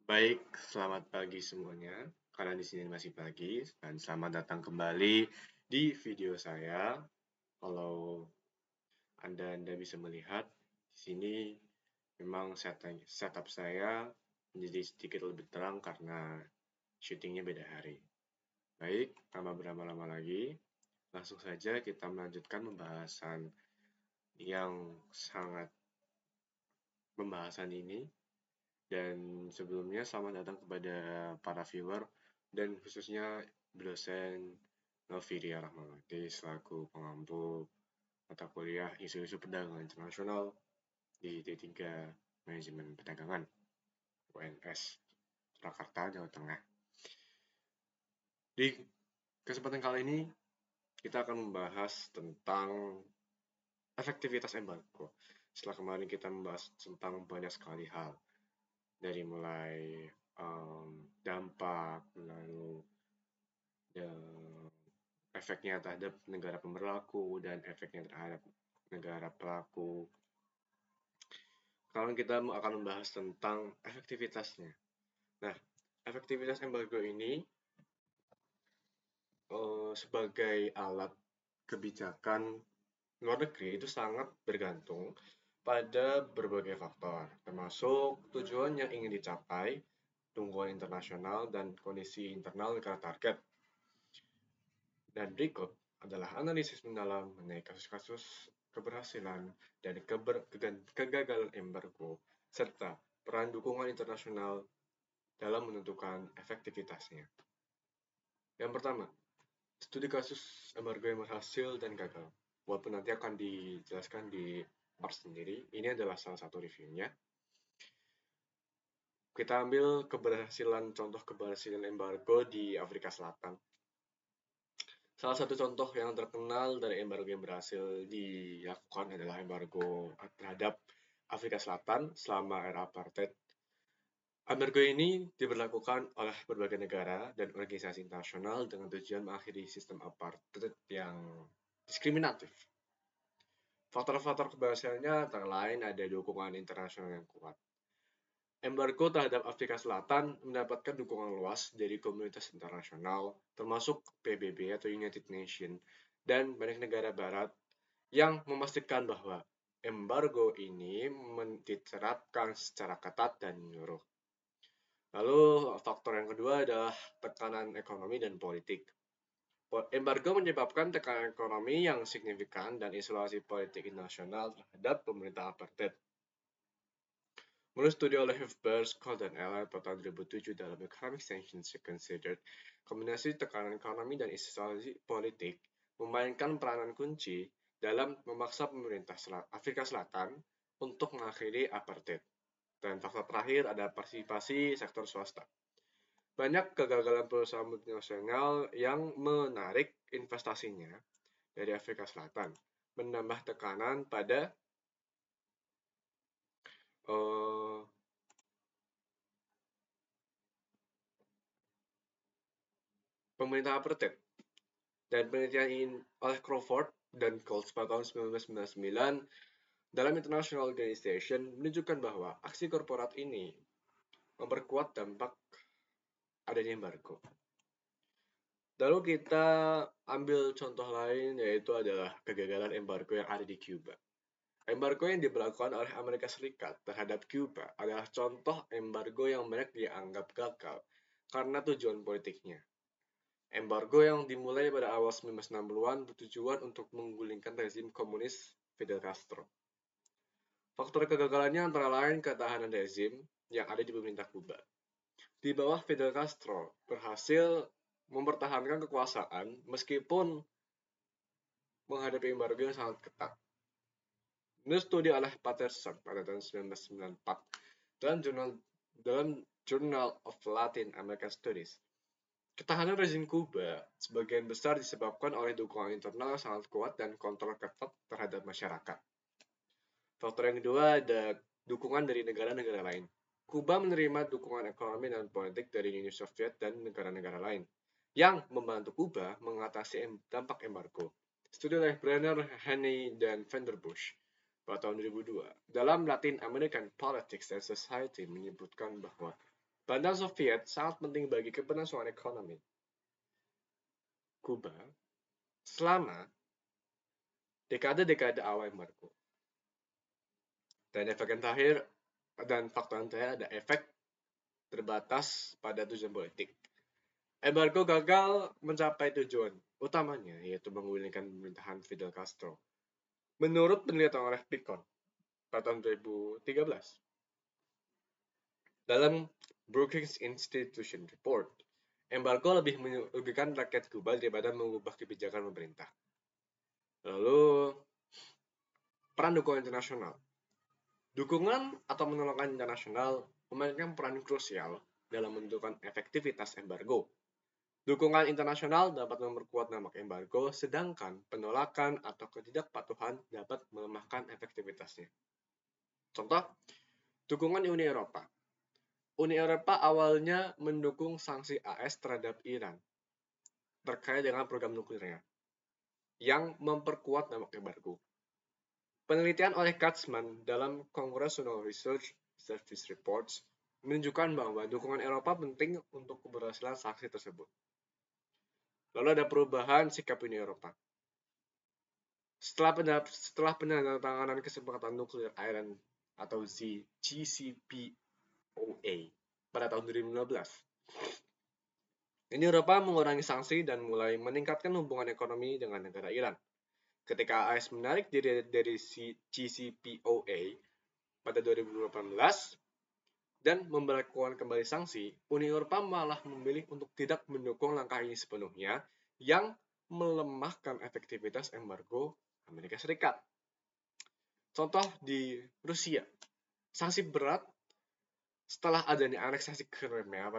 Baik, selamat pagi semuanya. Karena di sini masih pagi dan selamat datang kembali di video saya. Kalau Anda bisa melihat di sini memang setup saya menjadi sedikit lebih terang karena syutingnya beda hari. Baik, tanpa berlama-lama lagi, langsung saja kita melanjutkan yang sangat pembahasan ini. Dan sebelumnya selamat datang kepada para viewer dan khususnya dosen Novia Rahmawati selaku pengampu mata kuliah isu-isu perdagangan internasional di D3 Manajemen Perdagangan UNS Surakarta, Jawa Tengah. Di kesempatan kali ini kita akan membahas tentang efektivitas embargo. Setelah kemarin kita membahas tentang banyak sekali hal, dari mulai dampak, lalu efeknya terhadap negara pemberlaku dan efeknya terhadap negara pelaku. Sekarang kita akan membahas tentang efektivitasnya. Nah, efektivitas embargo ini sebagai alat kebijakan luar negeri itu sangat bergantung pada berbagai faktor, termasuk tujuan yang ingin dicapai, tungguan internasional, dan kondisi internal negara target. Dan berikut adalah analisis mendalam mengenai kasus-kasus keberhasilan dan kegagalan embargo, serta peran dukungan internasional dalam menentukan efektivitasnya. Yang pertama, studi kasus embargo yang berhasil dan gagal. Walaupun nanti akan dijelaskan di part sendiri, ini adalah salah satu reviewnya. Kita ambil contoh keberhasilan embargo di Afrika Selatan. Salah satu contoh yang terkenal dari embargo yang berhasil dilakukan adalah embargo terhadap Afrika Selatan selama era apartheid. Embargo ini diberlakukan oleh berbagai negara dan organisasi internasional dengan tujuan mengakhiri sistem apartheid yang diskriminatif. Faktor-faktor keberhasilannya antara lain ada dukungan internasional yang kuat. Embargo terhadap Afrika Selatan mendapatkan dukungan luas dari komunitas internasional, termasuk PBB atau United Nations, dan banyak negara barat yang memastikan bahwa embargo ini diterapkan secara ketat dan menyeluruh. Lalu faktor yang kedua adalah tekanan ekonomi dan politik. Embargo menyebabkan tekanan ekonomi yang signifikan dan isolasi politik internasional terhadap pemerintah apartheid. Menurut studi oleh Hufbers, Cole dan Eller pada tahun 2007 dalam Economic Sanctions Considered, kombinasi tekanan ekonomi dan isolasi politik memainkan peranan kunci dalam memaksa pemerintah Afrika Selatan untuk mengakhiri apartheid. Dan faktor terakhir ada partisipasi sektor swasta. Banyak kegagalan perusahaan multinasional yang menarik investasinya dari Afrika Selatan, menambah tekanan pada pemerintah apartheid. Dan penelitian oleh Crawford dan Coles pada tahun 1999 dalam International Organization menunjukkan bahwa aksi korporat ini memperkuat dampak adanya embargo. Lalu kita ambil contoh lain, yaitu adalah kegagalan embargo yang ada di Cuba. Embargo yang diberlakukan oleh Amerika Serikat terhadap Cuba adalah contoh embargo yang banyak dianggap gagal karena tujuan politiknya. Embargo yang dimulai pada awal 1960-an bertujuan untuk menggulingkan rezim komunis Fidel Castro. Faktor kegagalannya antara lain ketahanan rezim yang ada di pemerintah Kuba. Di bawah Fidel Castro berhasil mempertahankan kekuasaan meskipun menghadapi embargo yang sangat ketat. Menurut studi oleh Patterson pada tahun 1994 dalam Journal of Latin American Studies, ketahanan rezim Kuba sebagian besar disebabkan oleh dukungan internal yang sangat kuat dan kontrol ketat terhadap masyarakat. Faktor yang kedua ada dukungan dari negara-negara lain. Kuba menerima dukungan ekonomi dan politik dari Uni Soviet dan negara-negara lain yang membantu Kuba mengatasi dampak embargo. Studi oleh Brenner, Haney, dan Vanderbush pada tahun 2002 dalam Latin American Politics and Society menyebutkan bahwa Bantuan Soviet sangat penting bagi keberlangsungan ekonomi Kuba selama dekade-dekade awal embargo. Dan faktor yang terakhir ada efek terbatas pada tujuan politik. Embargo gagal mencapai tujuan utamanya, yaitu menggulingkan pemerintahan Fidel Castro. Menurut penelitian oleh Picon pada tahun 2013, dalam Brookings Institution Report, embargo lebih merugikan rakyat Kuba daripada mengubah kebijakan pemerintah. Lalu, peran dukungan internasional. Dukungan atau penolakan internasional memainkan peran krusial dalam menentukan efektivitas embargo. Dukungan internasional dapat memperkuat dampak embargo, sedangkan penolakan atau ketidakpatuhan dapat melemahkan efektivitasnya. Contoh, dukungan Uni Eropa. Uni Eropa awalnya mendukung sanksi AS terhadap Iran terkait dengan program nuklirnya, yang memperkuat dampak embargo. Penelitian oleh Katzman dalam Congressional Research Service Reports menunjukkan bahwa dukungan Eropa penting untuk keberhasilan sanksi tersebut. Lalu ada perubahan sikap Uni Eropa. Setelah penandatanganan kesepakatan nuklir Iran atau JCPOA pada tahun 2015, Uni Eropa mengurangi sanksi dan mulai meningkatkan hubungan ekonomi dengan negara Iran. Ketika AS menarik diri dari JCPOA pada 2018 dan memberlakukan kembali sanksi, Uni Eropa malah memilih untuk tidak mendukung langkah ini sepenuhnya, yang melemahkan efektivitas embargo Amerika Serikat. Contoh di Rusia, sanksi berat setelah adanya aneksasi Crimea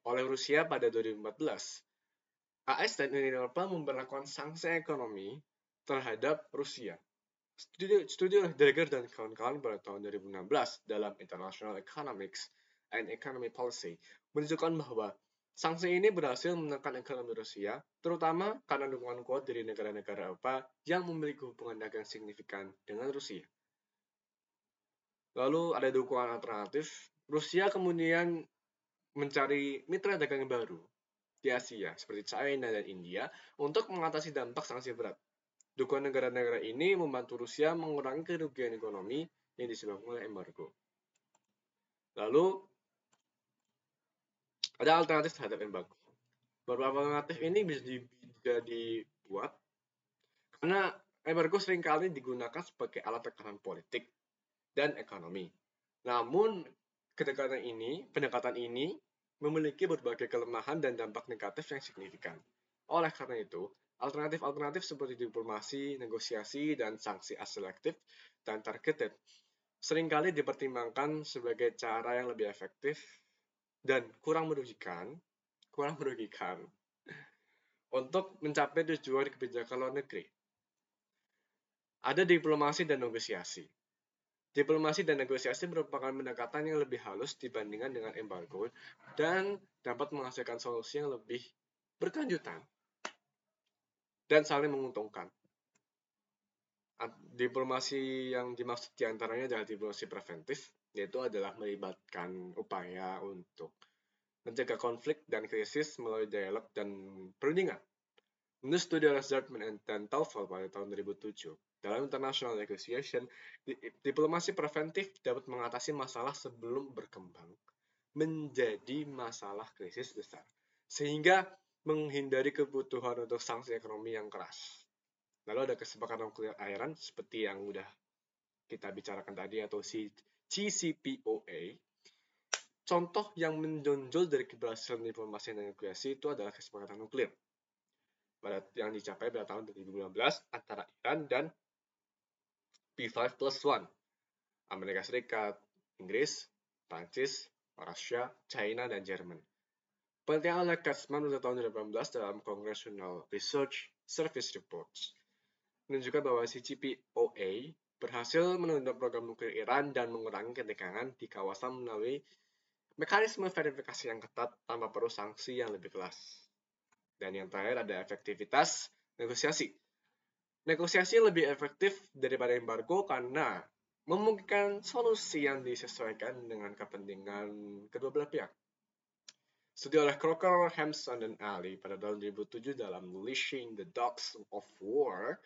oleh Rusia pada 2014. AS dan Uni Eropa memberlakukan sanksi ekonomi terhadap Rusia. Studi oleh Dreger dan kawan-kawan pada tahun 2016 dalam International Economics and Economy Policy menunjukkan bahwa sanksi ini berhasil menekan ekonomi Rusia, terutama karena dukungan kuat dari negara-negara Eropa yang memiliki hubungan dagang signifikan dengan Rusia. Lalu ada dukungan alternatif. Rusia kemudian mencari mitra dagang baru di Asia seperti China dan India untuk mengatasi dampak sanksi berat. Dukungan negara-negara ini membantu Rusia mengurangi kerugian ekonomi yang disebabkan oleh embargo. Lalu, ada alternatif terhadap embargo. Beberapa alternatif ini bisa dibuat karena embargo seringkali digunakan sebagai alat tekanan politik dan ekonomi. Namun, pendekatan ini memiliki berbagai kelemahan dan dampak negatif yang signifikan. Oleh karena itu, alternatif-alternatif seperti diplomasi, negosiasi, dan sanksi aselektif dan targeted seringkali dipertimbangkan sebagai cara yang lebih efektif dan kurang merugikan untuk mencapai tujuan kebijakan luar negeri. Ada diplomasi dan negosiasi. Diplomasi dan negosiasi merupakan pendekatan yang lebih halus dibandingkan dengan embargo dan dapat menghasilkan solusi yang lebih berkelanjutan dan saling menguntungkan. Diplomasi yang dimaksud diantaranya adalah diplomasi preventif, yaitu adalah melibatkan upaya untuk mencegah konflik dan krisis melalui dialog dan perundingan. Menurut studi oleh Zartman dan Taufel pada tahun 2007, dalam international negotiation, diplomasi preventif dapat mengatasi masalah sebelum berkembang menjadi masalah krisis besar, sehingga menghindari kebutuhan untuk sanksi ekonomi yang keras. Lalu ada kesepakatan nuklir Iran seperti yang udah kita bicarakan tadi atau JCPOA. Contoh yang menonjol dari keberhasilan diplomasi dan negosiasi itu adalah kesepakatan nuklir yang dicapai pada tahun 2015 antara Iran dan P5+1, Amerika Serikat, Inggris, Prancis, Rusia, China, dan Jerman. Penelitian oleh Katzman pada tahun 2018 dalam Congressional Research Service Reports menunjukkan bahwa JCPOA berhasil menunda program nuklir Iran dan mengurangi ketegangan di kawasan melalui mekanisme verifikasi yang ketat tanpa perlu sanksi yang lebih keras. Dan yang terakhir ada efektivitas negosiasi. Negosiasi lebih efektif daripada embargo karena memungkinkan solusi yang disesuaikan dengan kepentingan kedua belah pihak. Studi oleh Crocker, Hampson, dan Ali pada tahun 2007 dalam Unleashing the Dogs of War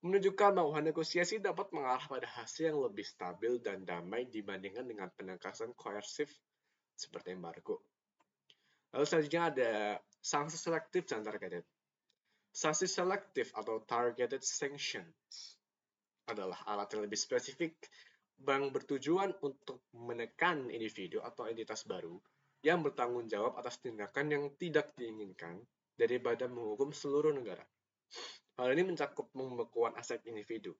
menunjukkan bahwa negosiasi dapat mengarah pada hasil yang lebih stabil dan damai dibandingkan dengan penekasan koersif seperti embargo. Lalu selanjutnya ada sanksi selektif dan targeted. Sanksi selektif atau targeted sanctions adalah alat yang lebih spesifik yang bertujuan untuk menekan individu atau entitas baru yang bertanggung jawab atas tindakan yang tidak diinginkan daripada menghukum seluruh negara. Hal ini mencakup pembekuan aset individu.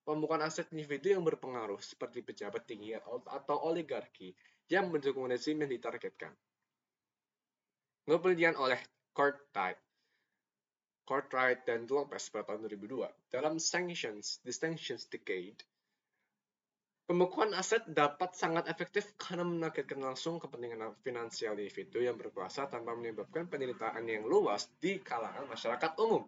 Pembekuan aset individu yang berpengaruh seperti pejabat tinggi atau oligarki yang mendukung rezim yang ditargetkan. Penelitian oleh Cartwright dan Lopez pada tahun 2002 dalam The Sanctions Decade, pembekuan aset dapat sangat efektif karena menargetkan langsung kepentingan finansial individu yang berkuasa tanpa menyebabkan penderitaan yang luas di kalangan masyarakat umum.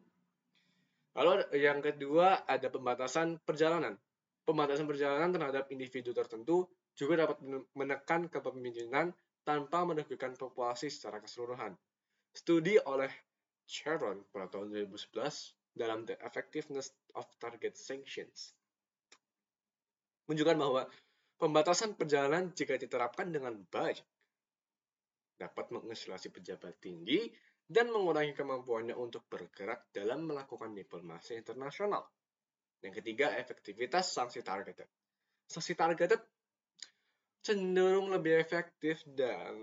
Lalu yang kedua ada pembatasan perjalanan. Pembatasan perjalanan terhadap individu tertentu juga dapat menekan kepemimpinan tanpa merugikan populasi secara keseluruhan. Studi oleh Sharon pada tahun 2011 dalam The Effectiveness of Target Sanctions menunjukkan bahwa pembatasan perjalanan jika diterapkan dengan baik dapat mengisolasi pejabat tinggi dan mengurangi kemampuannya untuk bergerak dalam melakukan diplomasi internasional. Yang ketiga, efektivitas sanksi targeted. Sanksi targeted cenderung lebih efektif dan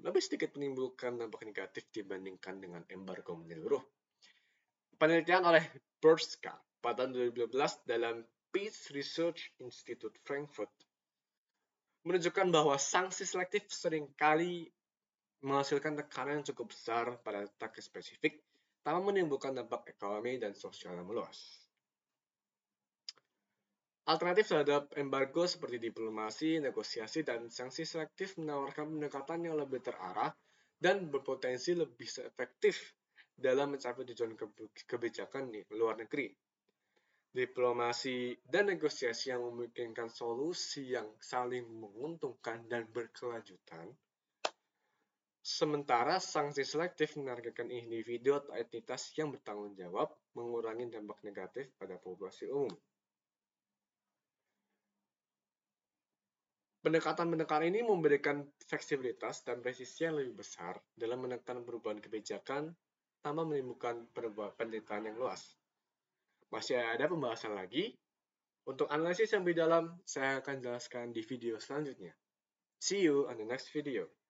lebih sedikit menimbulkan dampak negatif dibandingkan dengan embargo menyeluruh. Penelitian oleh Burska pada tahun 2012 dalam Peace Research Institute Frankfurt menunjukkan bahwa sanksi selektif seringkali menghasilkan tekanan yang cukup besar pada target spesifik tanpa menimbulkan dampak ekonomi dan sosial yang meluas. Alternatif terhadap embargo seperti diplomasi, negosiasi, dan sanksi selektif menawarkan pendekatan yang lebih terarah dan berpotensi lebih efektif dalam mencapai tujuan kebijakan di luar negeri. Diplomasi dan negosiasi yang memungkinkan solusi yang saling menguntungkan dan berkelanjutan. Sementara sanksi selektif menargetkan individu atau entitas yang bertanggung jawab mengurangi dampak negatif pada populasi umum. Pendekatan-pendekatan ini memberikan fleksibilitas dan presisi yang lebih besar dalam menekan perubahan kebijakan tanpa menimbulkan penderitaan yang luas. Masih ada pembahasan lagi. Untuk analisis yang lebih dalam, saya akan jelaskan di video selanjutnya. See you on the next video.